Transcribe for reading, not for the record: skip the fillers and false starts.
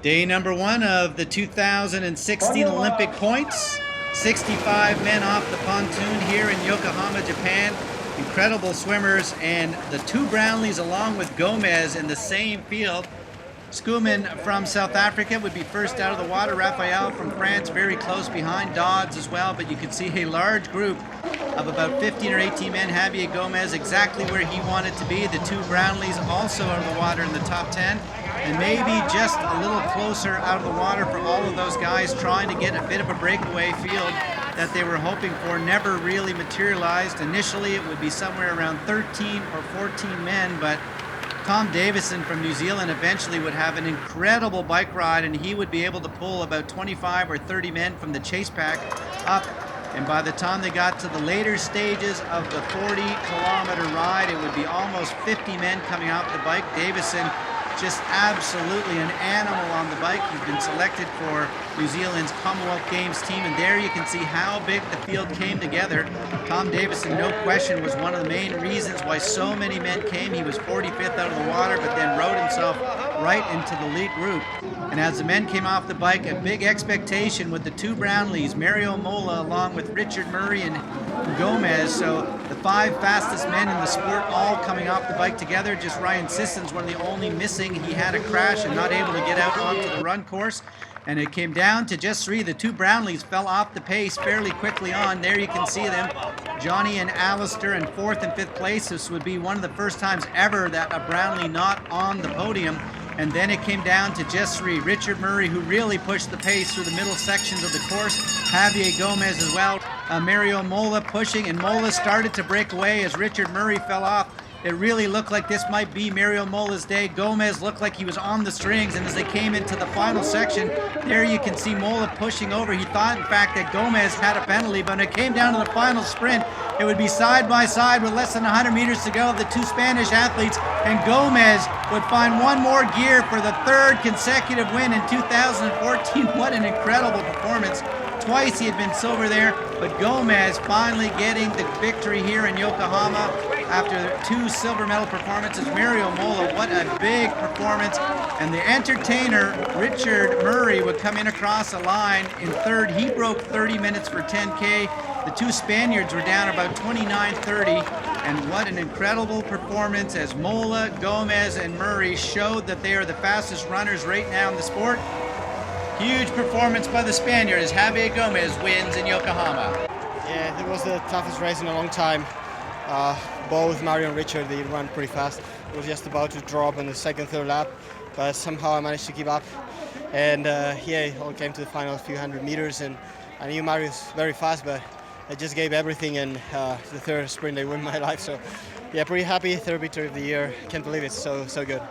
Day number one of the 2016 Olympic points. 65 men off the pontoon here in Yokohama, Japan. Incredible swimmers, and the two Brownlees along with Gomez in the same field. Schoolman from South Africa would be first out of the water. Raphael from France very close behind. Dodds as well, but you can see a large group of about 15 or 18 men. Javier Gomez exactly where he wanted to be. The two Brownlees also out of the water in the top 10. And maybe just a little closer out of the water for all of those guys trying to get a bit of a breakaway field that they were hoping for. Never really materialized. Initially it would be somewhere around 13 or 14 men, but Tom Davison from New Zealand eventually would have an incredible bike ride, and he would be able to pull about 25 or 30 men from the chase pack up. And by the time they got to the later stages of the 40-kilometer ride, it would be almost 50 men coming off the bike. Davison just absolutely an animal on the bike. He's been selected for New Zealand's Commonwealth Games team, and there you can see how big the field came together. Tom Davison, no question, was one of the main reasons why so many men came. He was 45th out of the water, but then rode himself right into the lead group. And as the men came off the bike, a big expectation with the two Brownlees, Mola along with Richard Murray and Gomez. So the five fastest men in the sport all coming off the bike together. Just Ryan Sisson's one of the only missing. He had a crash and not able to get out onto the run course. And it came down to just three. The two Brownlees fell off the pace fairly quickly on. There you can see them, Jonny and Alistair in 4th and 5th place. This would be one of the first times ever that a Brownlee not on the podium. And then it came down to just three. Richard Murray, who really pushed the pace through the middle sections of the course. Javier Gomez as well. Mola pushing, and Mola started to break away as Richard Murray fell off. It really looked like this might be Mola's day. Gomez looked like he was on the strings, and as they came into the final section, there you can see Mola pushing over. He thought, in fact, that Gomez had a penalty, but when it came down to the final sprint, it would be side by side with less than 100 meters to go of the two Spanish athletes, and Gomez would find one more gear for the third consecutive win in 2014. What an incredible performance. Twice he had been silver there, but Gomez finally getting the victory here in Yokohama after two silver medal performances. Mola, what a big performance. And the entertainer, Richard Murray, would come in across the line in third. He broke 30 minutes for 10K. The two Spaniards were down about 29:30. And what an incredible performance as Mola, Gomez, and Murray showed that they are the fastest runners right now in the sport. Huge performance by the Spaniard as Javier Gomez wins in Yokohama. Yeah, it was the toughest race in a long time. Both Mario and Richard, they ran pretty fast. It was just about to drop in the second, third lap, but somehow I managed to keep up. And yeah, it all came to the final few hundred meters, and I knew Mario was very fast, but I just gave everything, and the third sprint, they won my life. So yeah, pretty happy, third victory of the year. Can't believe it, so good.